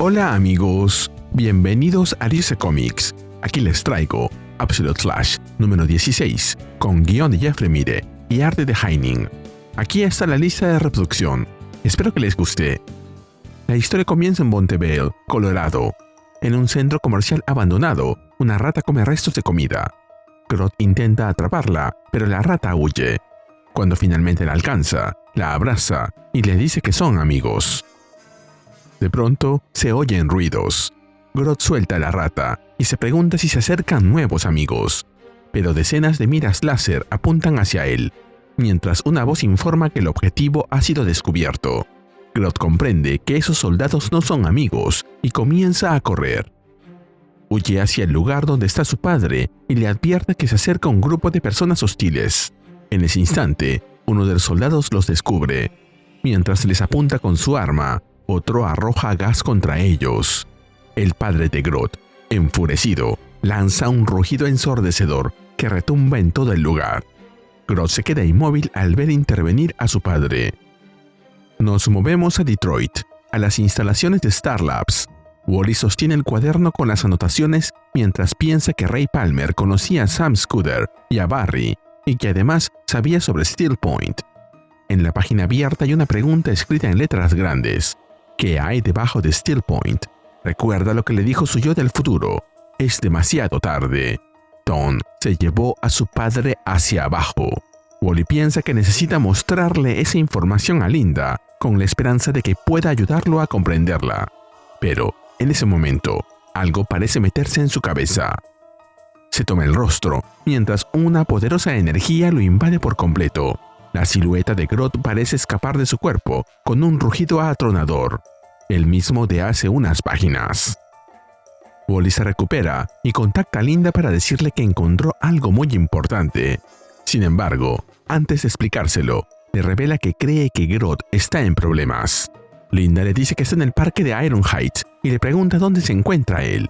Hola amigos, bienvenidos a DC Comics. Aquí les traigo Absolute Flash número 16, con guión de Jeff Lemire y arte de Heining. Aquí está la lista de reproducción, espero que les guste. La historia comienza en Bontebel, Colorado. En un centro comercial abandonado, una rata come restos de comida. Grodd intenta atraparla, pero la rata huye. Cuando finalmente la alcanza, la abraza y le dice que son amigos. De pronto, se oyen ruidos. Grodd suelta a la rata y se pregunta si se acercan nuevos amigos. Pero decenas de miras láser apuntan hacia él, mientras una voz informa que el objetivo ha sido descubierto. Grodd comprende que esos soldados no son amigos y comienza a correr. Huye hacia el lugar donde está su padre y le advierte que se acerca un grupo de personas hostiles. En ese instante, uno de los soldados los descubre. Mientras les apunta con su arma, otro arroja gas contra ellos. El padre de Grodd, enfurecido, lanza un rugido ensordecedor que retumba en todo el lugar. Grodd se queda inmóvil al ver intervenir a su padre. Nos movemos a Detroit, a las instalaciones de Star Labs. Wally sostiene el cuaderno con las anotaciones mientras piensa que Ray Palmer conocía a Sam Scudder y a Barry, y que además sabía sobre Steel Point. En la página abierta hay una pregunta escrita en letras grandes. ¿Qué hay debajo de Steel Point? Recuerda lo que le dijo su yo del futuro. Es demasiado tarde. Tom se llevó a su padre hacia abajo. Wally piensa que necesita mostrarle esa información a Linda, con la esperanza de que pueda ayudarlo a comprenderla. Pero, en ese momento, algo parece meterse en su cabeza. Se toma el rostro, mientras una poderosa energía lo invade por completo. La silueta de Grodd parece escapar de su cuerpo con un rugido atronador, el mismo de hace unas páginas. Wally se recupera y contacta a Linda para decirle que encontró algo muy importante. Sin embargo, antes de explicárselo, le revela que cree que Grodd está en problemas. Linda le dice que está en el parque de Iron Heights y le pregunta dónde se encuentra él.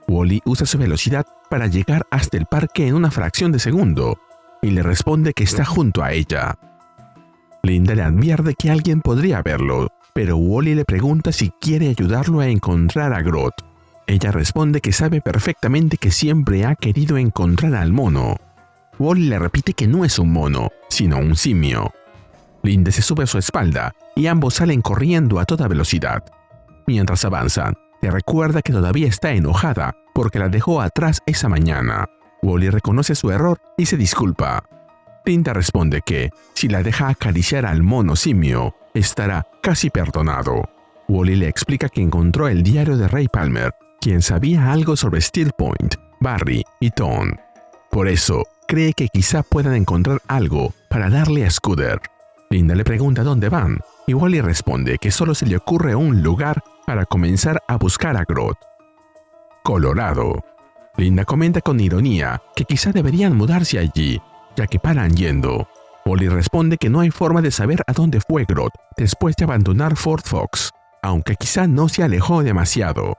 Wally usa su velocidad para llegar hasta el parque en una fracción de segundo y le responde que está junto a ella. Linda le advierte que alguien podría verlo, pero Wally le pregunta si quiere ayudarlo a encontrar a Grodd. Ella responde que sabe perfectamente que siempre ha querido encontrar al mono. Wally le repite que no es un mono, sino un simio. Linda se sube a su espalda y ambos salen corriendo a toda velocidad. Mientras avanzan, le recuerda que todavía está enojada porque la dejó atrás esa mañana. Wally reconoce su error y se disculpa. Linda responde que, si la deja acariciar al mono simio, estará casi perdonado. Wally le explica que encontró el diario de Ray Palmer, quien sabía algo sobre Steel Point, Barry y Tom. Por eso, cree que quizá puedan encontrar algo para darle a Scudder. Linda le pregunta dónde van, y Wally responde que solo se le ocurre un lugar para comenzar a buscar a Grodd. Colorado. Linda comenta con ironía que quizá deberían mudarse allí, ya que paran yendo. Wally responde que no hay forma de saber a dónde fue Grodd después de abandonar Fort Fox, aunque quizá no se alejó demasiado.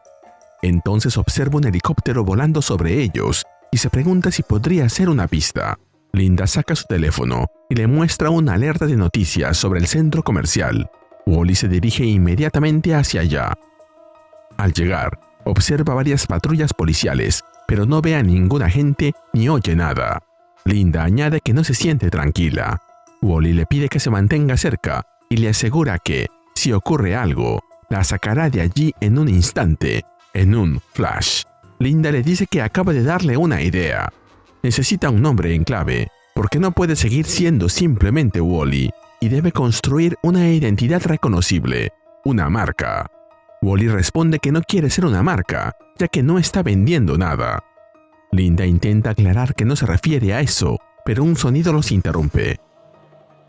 Entonces observa un helicóptero volando sobre ellos y se pregunta si podría ser una pista. Linda saca su teléfono y le muestra una alerta de noticias sobre el centro comercial. Wally se dirige inmediatamente hacia allá. Al llegar, observa varias patrullas policiales, pero no ve a ningún agente ni oye nada. Linda añade que no se siente tranquila. Wally le pide que se mantenga cerca y le asegura que, si ocurre algo, la sacará de allí en un instante, en un flash. Linda le dice que acaba de darle una idea. Necesita un nombre en clave, porque no puede seguir siendo simplemente Wally, y debe construir una identidad reconocible, una marca. Wally responde que no quiere ser una marca, ya que no está vendiendo nada. Linda intenta aclarar que no se refiere a eso, pero un sonido los interrumpe.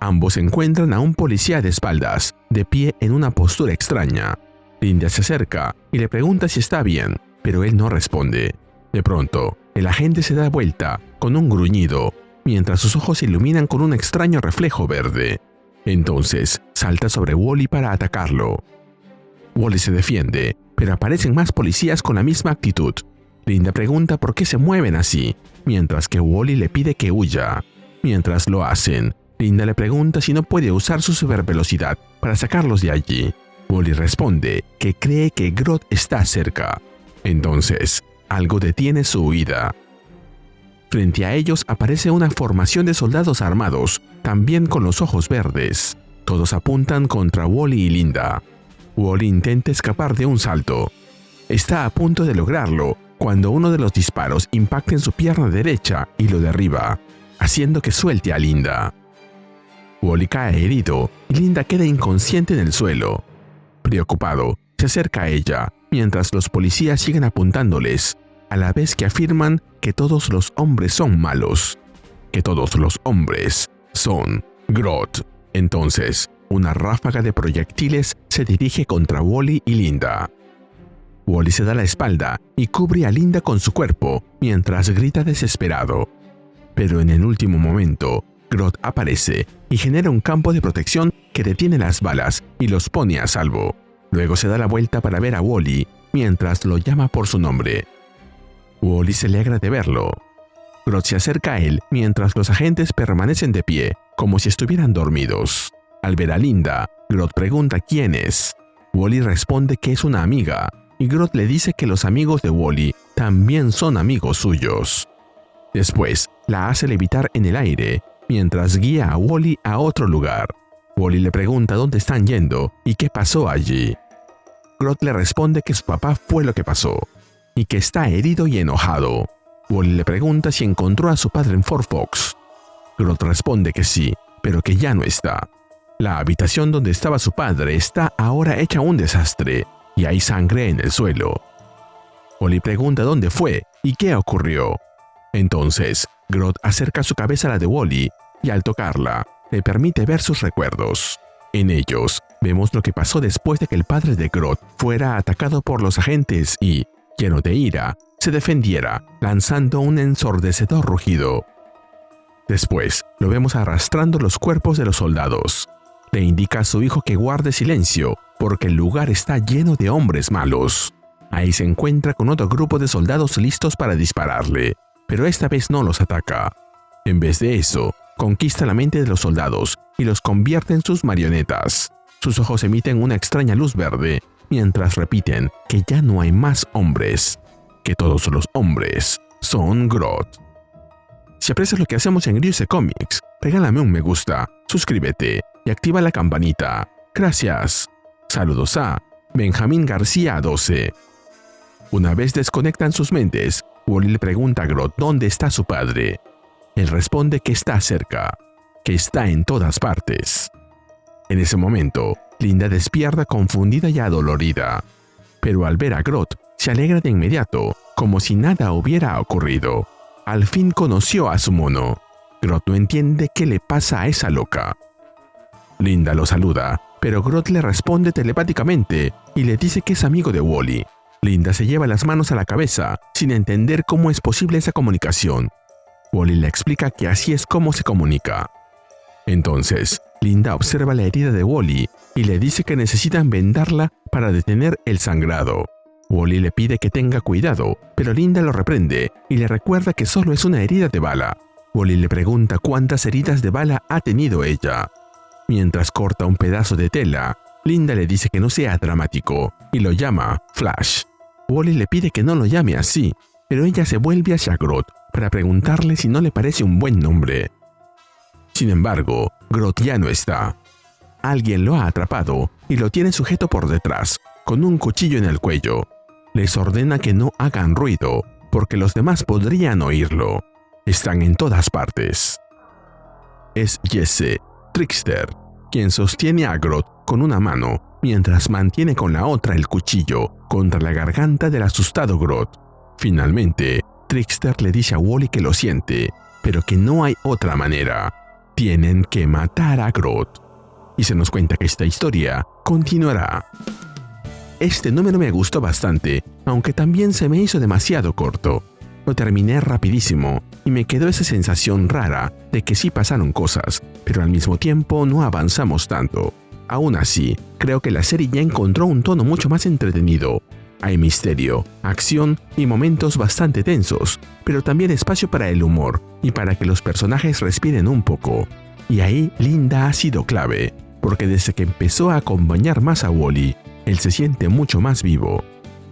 Ambos encuentran a un policía de espaldas, de pie en una postura extraña. Linda se acerca y le pregunta si está bien, pero él no responde. De pronto, el agente se da vuelta con un gruñido, mientras sus ojos se iluminan con un extraño reflejo verde. Entonces, salta sobre Wally para atacarlo. Wally se defiende, pero aparecen más policías con la misma actitud. Linda pregunta por qué se mueven así, mientras que Wally le pide que huya. Mientras lo hacen, Linda le pregunta si no puede usar su supervelocidad para sacarlos de allí. Wally responde que cree que Grodd está cerca. Entonces, algo detiene su huida. Frente a ellos aparece una formación de soldados armados, también con los ojos verdes. Todos apuntan contra Wally y Linda. Wally intenta escapar de un salto. Está a punto de lograrlo cuando uno de los disparos impacta en su pierna derecha y lo derriba, haciendo que suelte a Linda. Wally cae herido y Linda queda inconsciente en el suelo. Preocupado, se acerca a ella, mientras los policías siguen apuntándoles, a la vez que afirman que todos los hombres son malos. Que todos los hombres son Grodd. Entonces, una ráfaga de proyectiles se dirige contra Wally y Linda. Wally se da la espalda y cubre a Linda con su cuerpo, mientras grita desesperado. Pero en el último momento, Grodd aparece y genera un campo de protección que detiene las balas y los pone a salvo. Luego se da la vuelta para ver a Wally, mientras lo llama por su nombre. Wally se alegra de verlo. Grodd se acerca a él mientras los agentes permanecen de pie, como si estuvieran dormidos. Al ver a Linda, Grodd pregunta quién es. Wally responde que es una amiga, y Grodd le dice que los amigos de Wally también son amigos suyos. Después, la hace levitar en el aire, mientras guía a Wally a otro lugar. Wally le pregunta dónde están yendo y qué pasó allí. Grodd le responde que su papá fue lo que pasó, y que está herido y enojado. Wally le pregunta si encontró a su padre en Fort Fox. Grodd responde que sí, pero que ya no está. La habitación donde estaba su padre está ahora hecha un desastre, y hay sangre en el suelo. Wally pregunta dónde fue y qué ocurrió. Entonces, Grodd acerca su cabeza a la de Wally, y al tocarla, le permite ver sus recuerdos. En ellos, vemos lo que pasó después de que el padre de Grodd fuera atacado por los agentes y, lleno de ira, se defendiera, lanzando un ensordecedor rugido. Después, lo vemos arrastrando los cuerpos de los soldados. Le indica a su hijo que guarde silencio, porque el lugar está lleno de hombres malos. Ahí se encuentra con otro grupo de soldados listos para dispararle, pero esta vez no los ataca. En vez de eso, conquista la mente de los soldados y los convierte en sus marionetas. Sus ojos emiten una extraña luz verde, mientras repiten que ya no hay más hombres, que todos los hombres son Grodd. Si aprecias lo que hacemos en Ryuse Comics, regálame un me gusta, suscríbete y activa la campanita. Gracias. Saludos a Benjamín García 12. Una vez desconectan sus mentes, Wally le pregunta a Grodd dónde está su padre. Él responde que está cerca, que está en todas partes. En ese momento, Linda despierta confundida y adolorida, pero al ver a Grodd, se alegra de inmediato, como si nada hubiera ocurrido. Al fin conoció a su mono. Grodd no entiende qué le pasa a esa loca. Linda lo saluda, pero Grodd le responde telepáticamente y le dice que es amigo de Wally. Linda se lleva las manos a la cabeza, sin entender cómo es posible esa comunicación. Wally le explica que así es como se comunica. Entonces, Linda observa la herida de Wally y le dice que necesitan vendarla para detener el sangrado. Wally le pide que tenga cuidado, pero Linda lo reprende y le recuerda que solo es una herida de bala. Wally le pregunta cuántas heridas de bala ha tenido ella. Mientras corta un pedazo de tela, Linda le dice que no sea dramático y lo llama Flash. Wally le pide que no lo llame así, pero ella se vuelve hacia Grodd para preguntarle si no le parece un buen nombre. Sin embargo, Grodd ya no está. Alguien lo ha atrapado y lo tiene sujeto por detrás, con un cuchillo en el cuello. Les ordena que no hagan ruido, porque los demás podrían oírlo. Están en todas partes. Es Jesse, Trickster, quien sostiene a Grodd con una mano, mientras mantiene con la otra el cuchillo contra la garganta del asustado Grodd. Finalmente, Trickster le dice a Wally que lo siente, pero que no hay otra manera. Tienen que matar a Grodd. Y se nos cuenta que esta historia continuará. Este número me gustó bastante, aunque también se me hizo demasiado corto. Lo terminé rapidísimo y me quedó esa sensación rara de que sí pasaron cosas, pero al mismo tiempo no avanzamos tanto. Aún así, creo que la serie ya encontró un tono mucho más entretenido. Hay misterio, acción y momentos bastante tensos, pero también espacio para el humor y para que los personajes respiren un poco. Y ahí Linda ha sido clave. porque desde que empezó a acompañar más a Wally, él se siente mucho más vivo.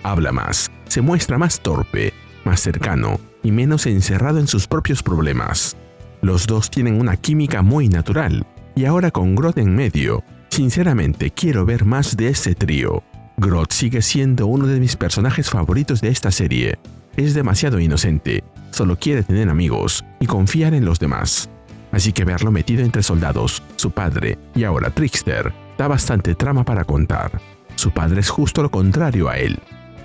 Habla más, se muestra más torpe, más cercano y menos encerrado en sus propios problemas. Los dos tienen una química muy natural, y ahora con Grodd en medio, sinceramente quiero ver más de este trío. Grodd sigue siendo uno de mis personajes favoritos de esta serie. Es demasiado inocente, solo quiere tener amigos y confiar en los demás. Así que verlo metido entre soldados, su padre y ahora Trickster, da bastante trama para contar. Su padre es justo lo contrario a él.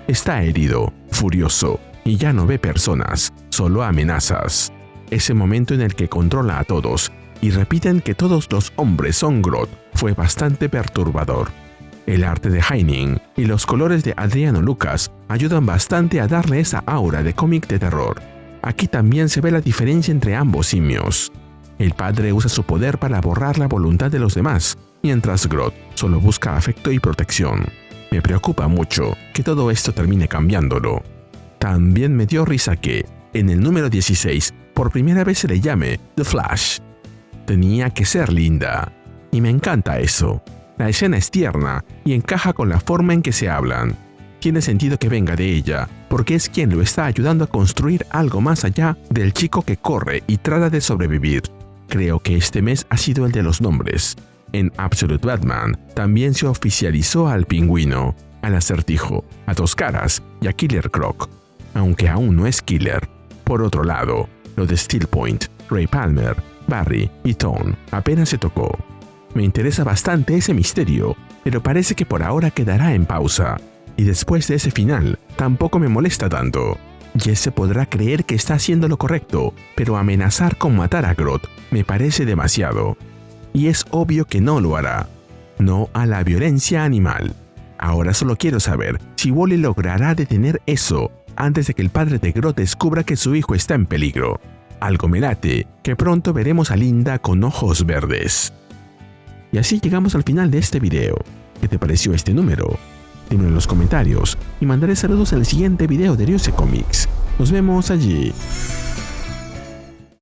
Está herido, furioso y ya no ve personas, solo amenazas. Ese momento en el que controla a todos y repiten que todos los hombres son Grodd fue bastante perturbador. El arte de Heining y los colores de Adriano Lucas ayudan bastante a darle esa aura de cómic de terror. Aquí también se ve la diferencia entre ambos simios. El padre usa su poder para borrar la voluntad de los demás, mientras Grodd solo busca afecto y protección. Me preocupa mucho que todo esto termine cambiándolo. También me dio risa que, en el número 16, por primera vez se le llame The Flash. Tenía que ser linda, y me encanta eso. La escena es tierna y encaja con la forma en que se hablan. Tiene sentido que venga de ella, porque es quien lo está ayudando a construir algo más allá del chico que corre y trata de sobrevivir. Creo que este mes ha sido el de los nombres. En Absolute Batman también se oficializó al Pingüino, al Acertijo, a Dos Caras y a Killer Croc, aunque aún no es Killer. Por otro lado, lo de Steel Point, Ray Palmer, Barry y Tone apenas se tocó. Me interesa bastante ese misterio, pero parece que por ahora quedará en pausa. Y después de ese final, tampoco me molesta tanto. Jesse podrá creer que está haciendo lo correcto, pero amenazar con matar a Grodd me parece demasiado. Y es obvio que no lo hará. No a la violencia animal. Ahora solo quiero saber si Wally logrará detener eso antes de que el padre de Grodd descubra que su hijo está en peligro. Algo me late que pronto veremos a Linda con ojos verdes. Y así llegamos al final de este video. ¿Qué te pareció este número? Dímelo en los comentarios y mandaré saludos en el siguiente video de Ryusei Comics. Nos vemos allí.